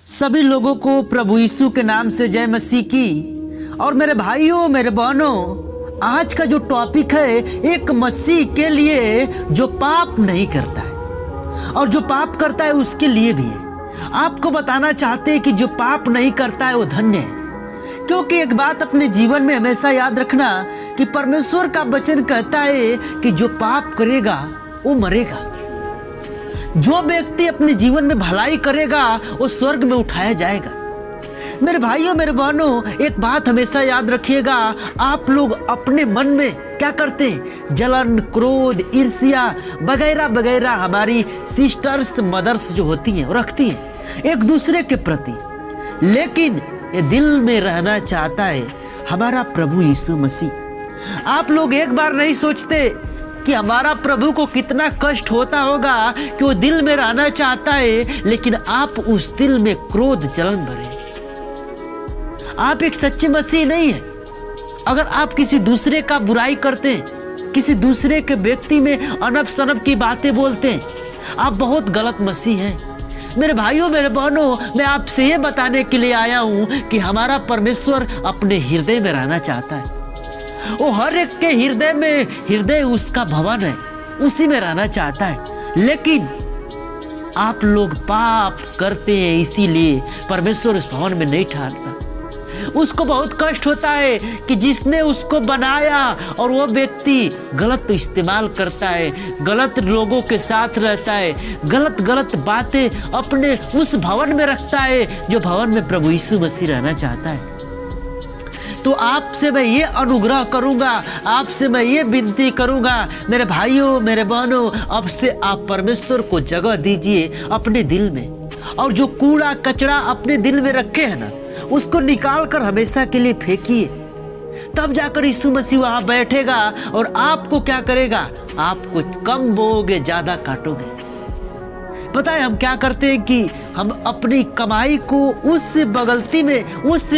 सभी लोगों को प्रभु यीशु के नाम से जय मसीह की। और मेरे भाइयों मेरे बहनों, आज का जो टॉपिक है एक मसीह के लिए जो पाप नहीं करता है और जो पाप करता है उसके लिए भी है। आपको बताना चाहते हैं कि जो पाप नहीं करता है वो धन्य है, क्योंकि एक बात अपने जीवन में हमेशा याद रखना कि परमेश्वर का वचन कहता है कि जो पाप करेगा वो मरेगा। जो व्यक्ति अपने जीवन में भलाई करेगा वो स्वर्ग में उठाया जाएगा। मेरे भाइयों मेरे बहनों, एक बात हमेशा याद रखिएगा, आप लोग अपने मन में क्या करते हैं? जलन, क्रोध, ईर्ष्या वगैरह वगैरह हमारी सिस्टर्स मदर्स जो होती हैं वो रखती हैं एक दूसरे के प्रति, लेकिन ये दिल में रहना चाहता है हमारा प्रभु यीशु मसीह। आप लोग एक बार नहीं सोचते कि हमारा प्रभु को कितना कष्ट होता होगा कि वो दिल में रहना चाहता है, लेकिन आप उस दिल में क्रोध जलन भरे। आप एक सच्चे मसीह नहीं है अगर आप किसी दूसरे का बुराई करते हैं, किसी दूसरे के व्यक्ति में अनब सनब की बातें बोलते हैं, आप बहुत गलत मसीह हैं। मेरे भाइयों मेरे बहनों, मैं आपसे ये बताने के लिए आया हूं कि हमारा परमेश्वर अपने हृदय में रहना चाहता है। वो हर एक के हृदय में, हृदय उसका भवन है, उसी में रहना चाहता है। लेकिन आप लोग पाप करते हैं, इसीलिए परमेश्वर उस भवन में नहीं ठहरता। उसको बहुत कष्ट होता है कि जिसने उसको बनाया और वो व्यक्ति गलत इस्तेमाल करता है, गलत लोगों के साथ रहता है, गलत गलत बातें अपने उस भवन में रखता है जो भवन में प्रभु यीशु मसीह रहना चाहता है। तो आपसे मैं ये अनुग्रह करूंगा, आपसे मैं ये विनती करूंगा मेरे भाइयों मेरे बहनों, अब से आप परमेश्वर को जगह दीजिए अपने दिल में, और जो कूड़ा कचरा अपने दिल में रखे हैं ना, उसको निकाल कर हमेशा के लिए फेंकिए। तब जाकर यीशु मसीह वहां बैठेगा और आपको क्या करेगा? आपको कम बोओगे ज्यादा काटोगे। पता है हम क्या करते हैं कि हम अपनी कमाई को उस बगलती में, उस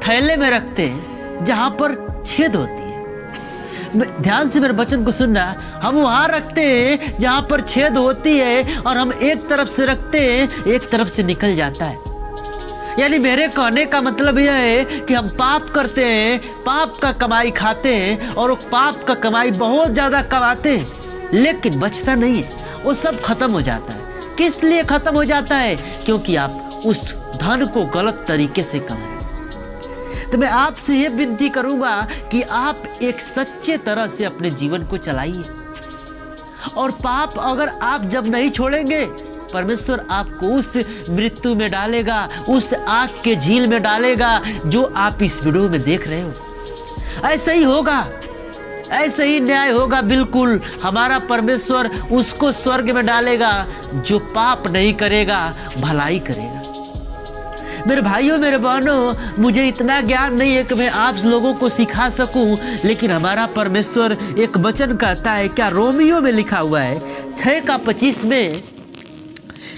थैले में रखते हैं जहां पर छेद होती है। ध्यान से मेरे वचन को सुनना, हम वहां रखते हैं जहां पर छेद होती है और हम एक तरफ से रखते हैं, एक तरफ से निकल जाता है। यानी मेरे कहने का मतलब यह है कि हम पाप करते हैं, पाप का कमाई खाते हैं और वो पाप का कमाई बहुत ज्यादा कमाते हैं, लेकिन बचता नहीं है, वो सब खत्म हो जाता है। किस लिए खत्म हो जाता है? क्योंकि आप उस धन को गलत तरीके से कमाए। तो मैं आपसे ये विनती करूंगा कि आप एक सच्चे तरह से अपने जीवन को चलाइए, और पाप अगर आप जब नहीं छोड़ेंगे, परमेश्वर आपको उस मृत्यु में डालेगा, उस आग के झील में डालेगा जो आप इस वीडियो में देख रहे हो। ऐसा ही होगा, ऐसे ही न्याय होगा। बिल्कुल हमारा परमेश्वर उसको स्वर्ग में डालेगा जो पाप नहीं करेगा, भलाई करेगा। मेरे भाइयों मेरे बहनों, मुझे इतना ज्ञान नहीं है कि मैं आप लोगों को सिखा सकूं, लेकिन हमारा परमेश्वर एक वचन कहता है, क्या रोमियो में लिखा हुआ है 6:25 में,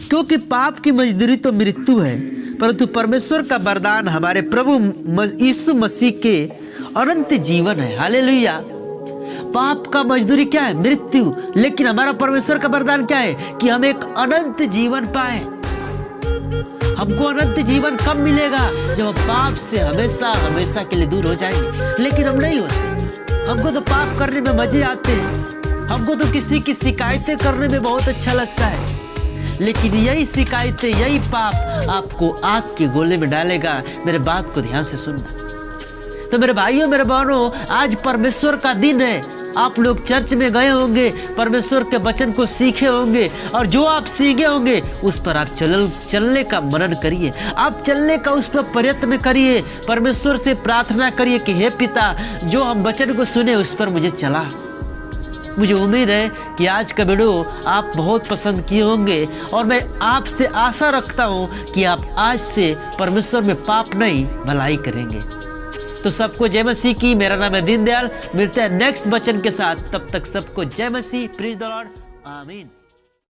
क्योंकि पाप की मजदूरी तो मृत्यु है, परंतु परमेश्वर का वरदान हमारे प्रभु यीशु मसीह के अनंत जीवन है। हालेलुया। पाप का मजदूरी क्या है? मृत्यु। लेकिन हमारा परमेश्वर का वरदान क्या है? कि हम एक अनंत जीवन पाए। हमको अनंत जीवन कब मिलेगा? जब हम पाप से हमेशा हमेशा के लिए दूर हो जाएंगे। लेकिन हम नहीं होते। हमको तो पाप करने में मजे आते हैं, हमको तो किसी की शिकायतें करने में बहुत अच्छा लगता है, लेकिन यही शिकायतें, यही पाप आपको आग के गोले में डालेगा। मेरे बात को ध्यान से सुनना। तो मेरे भाइयों मेरे बहनों, आज परमेश्वर का दिन है। आप लोग चर्च में गए होंगे, परमेश्वर के वचन को सीखे होंगे, और जो आप सीखे होंगे उस पर आप चलने का मनन करिए, आप चलने का उस पर प्रयत्न करिए। परमेश्वर से प्रार्थना करिए कि हे पिता, जो हम वचन को सुने उस पर मुझे चला। मुझे उम्मीद है कि आज का वीडियो आप बहुत पसंद किए होंगे, और मैं आपसे आशा रखता हूं कि आप आज से परमेश्वर में पाप नहीं भलाई करेंगे। तो सबको जय मसीह की। मेरा नाम है दीनदयाल। मिलते हैं नेक्स्ट वचन के साथ, तब तक सबको जय मसीह। Praise the Lord. आमीन।